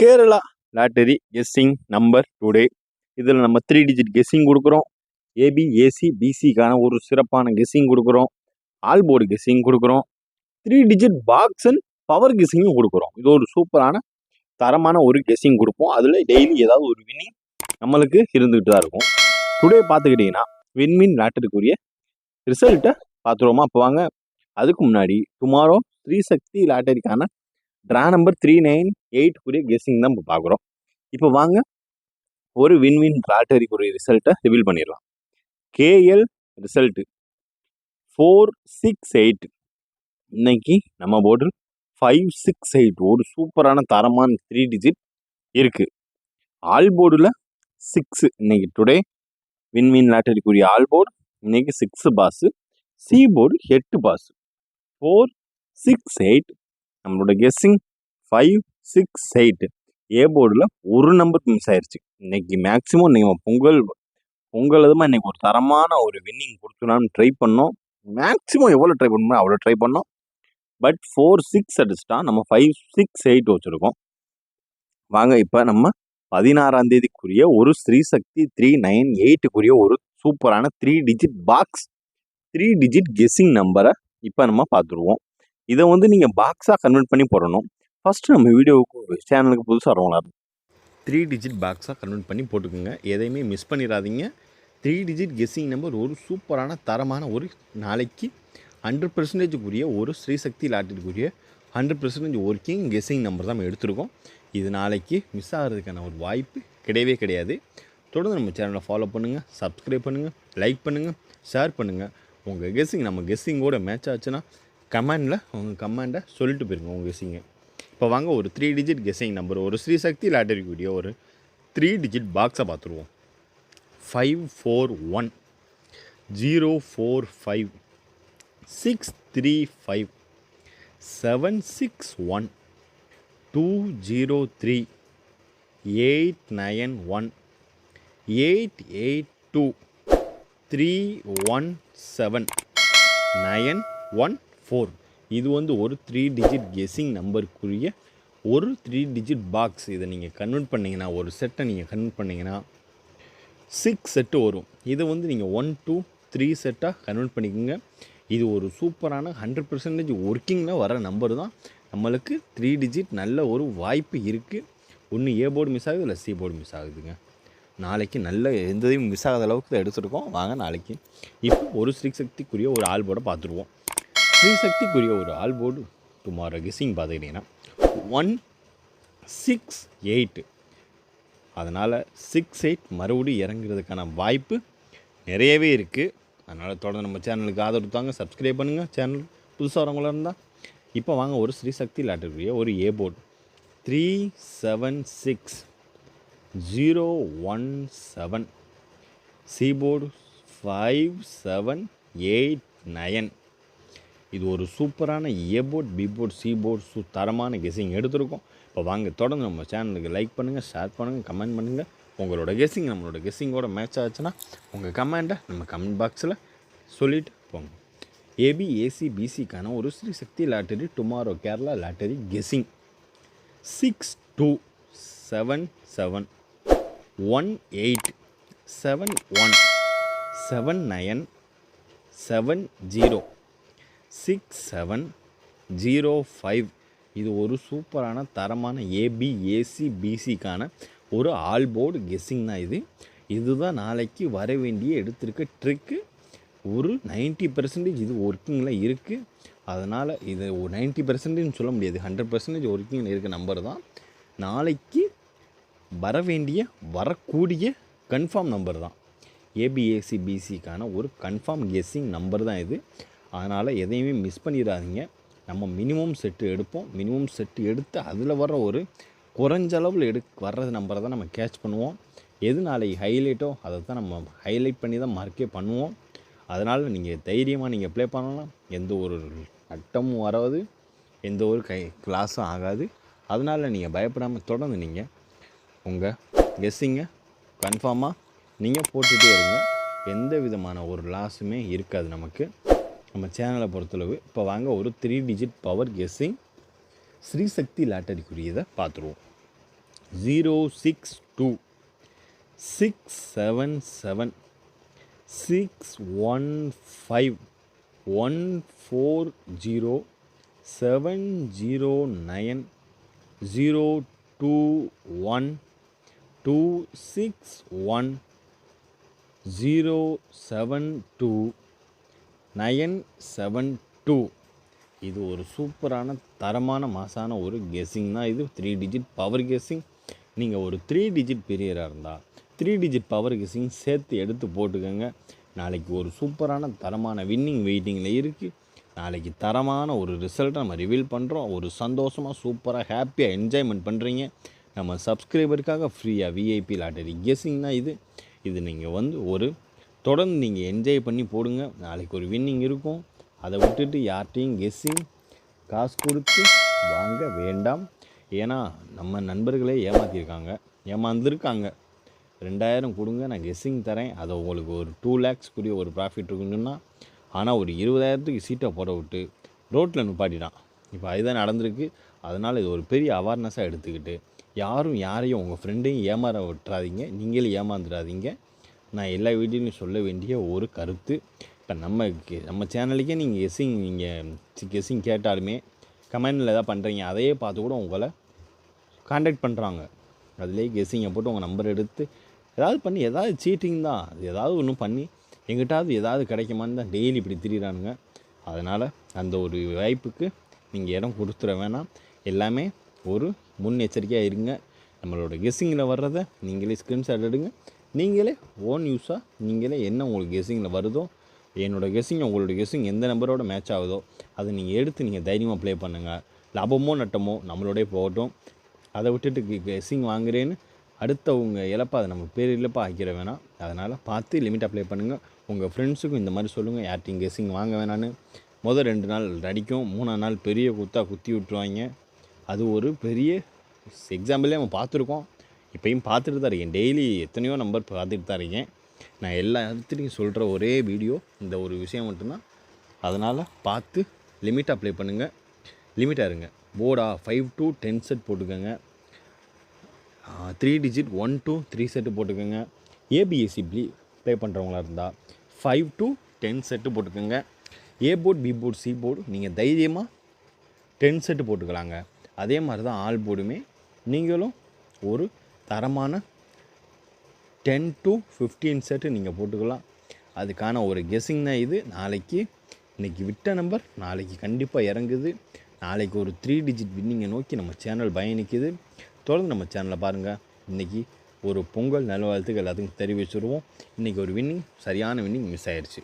Kerala lottery guessing number today. இதில் நம்ம 3 digit guessing கொடுக்குறோம். ஏபி ஏசி பிசிக்கான ஒரு சிறப்பான கெஸ்ஸிங் கொடுக்குறோம். ஆல் போர்டு கெஸ்ஸிங் கொடுக்குறோம். 3 டிஜிட் பாக்ஸ் அண்ட் பவர் கெஸ்ஸிங்கும் கொடுக்குறோம். இது ஒரு சூப்பரான தரமான ஒரு கெஸ்ஸிங் கொடுப்போம். அதில் டெய்லி ஏதாவது ஒரு வின்னிங் நம்மளுக்கு இருந்துகிட்டு தான் இருக்கும். டுடே பார்த்துக்கிட்டிங்கன்னா வின்மின் லாட்டரிக்குரிய ரிசல்ட்டை பார்த்துருவோமா? அப்போ வாங்க. அதுக்கு முன்னாடி டுமாரோ ஸ்ரீ சக்தி லாட்டரிக்கான ட்ரா நம்பர் 398 கெஸ்ஸிங் தான் இப்போ பார்க்குறோம். இப்போ வாங்க ஒரு வின்வின் லாட்டரிக்குரிய ரிசல்ட்டை ரிவீல் பண்ணிடலாம். KL result 468. இன்னைக்கு நம்ம போர்டு 568 ஒரு சூப்பரான தரமான 3 டிஜிட் இருக்குது. ஆல் போர்டில் 6 இன்னைக்கு டுடே வின்வின் லாட்டரிக்குரிய ஆல் போர்டு இன்னைக்கு 6 பாஸு. C board 8 pass. 468. நம்மளோட கெஸ்ஸிங் 568. ஏ போர்டில் ஒரு நம்பர் மிஸ் ஆயிடுச்சு. இன்னைக்கு மேக்ஸிமம் நீங்கள் பொங்கல் அதுமா இன்னைக்கு ஒரு தரமான ஒரு வின்னிங் கொடுத்துலான்னு ட்ரை பண்ணோம். மேக்ஸிமம் எவ்வளோ ட்ரை பண்ணணும் அவ்வளோ ட்ரை பண்ணோம். பட் 46 அடிச்சிட்டா நம்ம 568 வச்சுருக்கோம். வாங்க இப்போ நம்ம 16ஆம் தேதிக்குரிய ஒரு ஸ்ரீ சக்தி 398 ஒரு சூப்பரான 3 டிஜிட் பாக்ஸ் 3 டிஜிட் கெஸ்ஸிங் நம்பரை இப்போ நம்ம பார்த்துருவோம். இதை நீங்கள் பாக்ஸாக கன்வெர்ட் பண்ணி போடணும். ஃபஸ்ட்டு நம்ம வீடியோவுக்கு சேனலுக்கு புதுசாக வரவங்களா 3 டிஜிட் பாக்ஸாக கன்வெர்ட் பண்ணி போட்டுக்கோங்க. எதையுமே மிஸ் பண்ணிடாதீங்க. 3 டிஜிட் கெஸ்ஸிங் நம்பர் ஒரு சூப்பரான தரமான ஒரு நாளைக்கு 100% ஒரு ஸ்ரீசக்தி லாட்டரிக்குரிய 100% ஒர்க்கிங் கெஸ்ஸிங் நம்பர் தான் நம்ம எடுத்திருக்கோம். இது நாளைக்கு மிஸ் ஆகிறதுக்கான ஒரு வாய்ப்பு கிடையவே கிடையாது. தொடர்ந்து நம்ம சேனலை ஃபாலோ பண்ணுங்கள், சப்ஸ்கிரைப் பண்ணுங்கள், லைக் பண்ணுங்கள், ஷேர் பண்ணுங்கள். உங்கள் கெஸ்ஸிங் நம்ம கெஸ்ஸிங்கோட மேட்ச் ஆச்சுன்னா கமெண்டில் உங்கள் கமெண்டை சொல்லிட்டு போயிருங்க உங்கள் கெஸ்ஸிங்கை. இப்போ வாங்க ஒரு 3 டிஜிட் கெஸ்ஸிங் நம்பர் ஒரு ஸ்ரீசக்தி லாட்டரிக்குரிய ஒரு 3 டிஜிட் பாக்ஸை பார்த்துருவோம். 541 045 635 761 203 891 882 317 914. இது ஒரு 3 டிஜிட் கெஸ்ஸிங் நம்பருக்குரிய ஒரு 3 டிஜிட் பாக்ஸ். இதை நீங்கள் கன்வெர்ட் பண்ணிங்கன்னா ஒரு செட்டை நீங்கள் கன்வெர்ட் பண்ணிங்கன்னா 6 செட்டு வரும். இதை நீங்கள் 1 2 3 செட்டாக கன்வெர்ட் பண்ணிக்கோங்க. இது ஒரு சூப்பரான 100% ஒர்க்கிங்கில் வர நம்பர் தான். நம்மளுக்கு 3 டிஜிட் நல்ல ஒரு வாய்ப்பு இருக்குது. ஒன்று ஏ போர்டு மிஸ் ஆகுது, இல்லை சி போர்டு மிஸ் ஆகுதுங்க. நாளைக்கு நல்ல எந்ததையும் மிஸ் ஆகாத அளவுக்கு தான் எடுத்துருக்கோம். வாங்க நாளைக்கு இப்போ ஒரு ஸ்ரீசக்திக்குரிய ஒரு ஆல் போர்டை பார்த்துருவோம். ஸ்ரீசக்திக்குரிய ஒரு ஆல் போர்டு டுமாரோ கெஸ்ஸிங் பார்த்துக்கிட்டிங்கன்னா 168. அதனால் 68 மறுபடியும் இறங்குறதுக்கான வாய்ப்பு நிறையவே இருக்குது. அதனால் தொடர்ந்து நம்ம சேனலுக்கு ஆதரவு தாங்க, சப்ஸ்கிரைப் பண்ணுங்கள். சேனல் புதுசாக வரவங்களாக இருந்தால் இப்போ வாங்க ஒரு ஸ்ரீசக்தி லாட்டரிக்குரிய ஒரு ஏ போர்டு 376 017. C board 5789. இது ஒரு சூப்பரான A board, B board, C board தரமான கெஸ்ஸிங் எடுத்திருக்கோம். இப்போ வாங்க தொடர்ந்து நம்ம சேனலுக்கு லைக் பண்ணுங்கள், ஷேர் பண்ணுங்கள், கமெண்ட் பண்ணுங்கள். உங்களோட கெஸ்ஸிங் நம்மளோட கெஸ்ஸிங்கோட மேட்ச் ஆச்சுன்னா உங்கள் கமெண்ட்டை நம்ம கமெண்ட் பாக்ஸில் சொல்லிவிட்டு போங்க. ஏபி ஏசி பிசிக்கான ஒரு Sreesakthi lottery tomorrow Kerala lottery guessing 6277 18 71 79 70 6705. இது ஒரு சூப்பரான தரமான ஏபி ஏசி பிசிக்கான ஒரு ஆல் போர்டு கெஸ்ஸிங் தான். இதுதான் நாளைக்கு வர வேண்டிய எடுத்திருக்க ட்ரிக்கு. ஒரு 90% இது ஒர்க்கிங்கில் இருக்குது. அதனால் இது ஒரு 90% சொல்ல முடியாது, 100% ஒர்க்கிங்கில் இருக்க நம்பர் தான். நாளைக்கு வரக்கூடிய கன்ஃபார்ம் நம்பர் தான். ஏபிஏசி பிசிக்கான ஒரு கன்ஃபார்ம் கெஸ்ஸிங் நம்பர் தான் இது. அதனால் எதையுமே மிஸ் பண்ணிடாதீங்க. நம்ம மினிமம் செட்டு எடுப்போம். மினிமம் செட்டு எடுத்து அதில் வர ஒரு குறைஞ்சளவில் வர்றது நம்பரை தான் நம்ம கேட்ச் பண்ணுவோம். எது நாளைக்கு ஹைலைட்டோ அதை தான் நம்ம ஹைலைட் பண்ணி தான் மார்க்கே பண்ணுவோம். அதனால் நீங்கள் தைரியமாக நீங்கள் ப்ளே பண்ணலாம். எந்த ஒரு நட்டமும் வராது, எந்த ஒரு கிளாஸும் ஆகாது. அதனால் நீங்கள் பயப்படாமல் தொடர்ந்து நீங்கள் உங்கள் கெஸ்ஸிங்கை கன்ஃபார்மாக நீங்கள் போட்டுகிட்டே இருங்க. எந்த விதமான ஒரு லாஸுமே இருக்காது நமக்கு நம்ம சேனலை பொறுத்தளவு. இப்போ வாங்க ஒரு 3 டிஜிட் பவர் கெஸ்ஸிங் ஸ்ரீசக்தி லாட்டரிக்குரியதை பார்த்துருவோம். 062 677 615 140 709 021 261 072 972. இது ஒரு சூப்பரான தரமான மாசான ஒரு கெஸ்ஸிங் தான். இது 3 டிஜிட் பவர் கெஸ்ஸிங். நீங்கள் ஒரு 3 டிஜிட் பிரியராக இருந்தால் 3 டிஜிட் பவர் கெஸ்ஸிங் சேர்த்து எடுத்து போட்டுக்கோங்க. நாளைக்கு ஒரு சூப்பரான தரமான வின்னிங் வெயிட்டிங்கில் இருக்குது. நாளைக்கு தரமான ஒரு ரிசல்ட்டை நம்ம ரிவீல் பண்ணுறோம். ஒரு சந்தோஷமாக சூப்பராக ஹாப்பியாக என்ஜாய்மெண்ட் பண்ணுறீங்க. நம்ம சப்ஸ்கிரைபருக்காக ஃப்ரீயாக விஐபி லாட்டரி கெஸ்ஸிங் தான் இது. இது நீங்கள் வந்து ஒரு தொடர்ந்து நீங்கள் என்ஜாய் பண்ணி போடுங்க. நாளைக்கு ஒரு வின்னிங் இருக்கும். அதை விட்டுட்டு யார்கிட்டையும் கெஸ்ஸிங் காசு கொடுத்து வாங்க வேண்டாம். ஏன்னா நம்ம நண்பர்களே ஏமாந்துருக்காங்க. 2000 கொடுங்க, நான் கெஸ்ஸிங் தரேன், அதை உங்களுக்கு ஒரு 2 lakhsக்குரிய ஒரு ப்ராஃபிட் இருக்குன்னு ஆனால் ஒரு 20,000க்கு சீட்டை போட விட்டு ரோட்டில் நிப்பாட்டிட்டான். இப்போ அதுதான் நடந்திருக்கு. அதனால் இது ஒரு பெரிய அவேர்னஸாக எடுத்துக்கிட்டு யாரும் யாரையும் உங்கள் ஃப்ரெண்டையும் ஏமாற விட்டுறாதீங்க, நீங்களே ஏமாந்துடாதீங்க. நான் எல்லா வீடியோலையும் சொல்ல வேண்டிய ஒரு கருத்து. இப்போ நம்ம சேனலுக்கே நீங்கள் கெஸ்ஸிங் கேட்டாலுமே கமெண்டில் எதாவது பண்ணுறீங்க, அதையே பார்த்து கூட உங்களை காண்டாக்ட் பண்ணுறாங்க. அதுலேயே கெஸ்ஸிங்கை போட்டு உங்கள் நம்பர் எடுத்து ஏதாவது பண்ணி ஏதாவது சீட்டிங் தான், அது ஏதாவது ஒன்று பண்ணி எங்கிட்டாவது ஏதாவது கிடைக்குமான்னு தான் டெய்லி இப்படி திரியிறானுங்க. அதனால் அந்த ஒரு வாய்ப்புக்கு நீங்கள் இடம் கொடுத்துட வேணாம். எல்லாமே ஒரு முன்னெச்சரிக்கையாக இருங்க. நம்மளோட கெஸ்ஸிங்கில் வர்றதை நீங்களே ஸ்க்ரீன்ஷாட் எடுங்க. நீங்களே ஓன் யூஸாக நீங்களே என்ன உங்களுக்கு கெஸ்ஸிங்கில் வருதோ, என்னோடய கெஸ்ஸிங் உங்களோட கெஸ்ஸிங் எந்த நம்பரோட மேட்ச் ஆகுதோ அதை நீங்கள் எடுத்து நீங்கள் தைரியமாக ப்ளே பண்ணுங்கள். லாபமோ நட்டமோ நம்மளோடய போகட்டும். அதை விட்டுட்டு கெஸ்ஸிங் வாங்குறேன்னு அடுத்தவங்க இழப்பை அதை நம்ம பேர் இழப்பாக ஆக்கிட வேணாம். அதனால் பார்த்து லிமிட்டாக ப்ளே பண்ணுங்கள். உங்கள் ஃப்ரெண்ட்ஸுக்கும் இந்த மாதிரி சொல்லுங்கள், யார்ட்டையும் கெஸ்ஸிங் வாங்க வேணான்னு. 2 நாள் அடிக்கும், 3ஆம் நாள் பெரிய குத்தி விட்டுருவாங்க. அது ஒரு பெரிய எக்ஸாம்பிளே நம்ம பார்த்துருக்கோம். இப்போயும் பார்த்துட்டு தான் இருக்கேன். டெய்லி எத்தனையோ நம்பர் பார்த்துட்டு தான் இருக்கேன். நான் எல்லா இடத்துலையும் சொல்கிற ஒரே வீடியோ இந்த ஒரு விஷயம் மட்டும்தான். அதனால் பார்த்து லிமிட்டாக ப்ளே பண்ணுங்கள், லிமிட்டாக இருங்க. போர்டா 5 to 10 செட் போட்டுக்கோங்க. 3 டிஜிட் 1 to 3 செட்டு போட்டுக்கோங்க. ஏபிஎஸ்சி ப்ளே பண்ணுறவங்களா இருந்தால் 5 to 10 செட்டு போட்டுக்கோங்க. A board, B board, C board நீங்கள் தைரியமாக 10 செட்டு போட்டுக்கலாங்க. அதே மாதிரி தான் ஆல் போர்டுமே நீங்களும் ஒரு தரமான 10 to 15 செட்டு நீங்கள் போட்டுக்கலாம். அதுக்கான ஒரு கெஸ்ஸிங் தான் இது. இன்றைக்கி விட்ட நம்பர் நாளைக்கு கண்டிப்பாக இறங்குது. நாளைக்கு ஒரு 3 டிஜிட் வின்னிங்கை நோக்கி நம்ம சேனல் பயணிக்குது. தொடர்ந்து நம்ம சேனலை பாருங்கள். இன்றைக்கி ஒரு பொங்கல் நல்வாழ்த்துக்கள் எல்லாத்துக்கும் தெரிவிச்சுருவோம். இன்றைக்கி ஒரு வின்னிங், சரியான வின்னிங் மிஸ் ஆயிடுச்சு.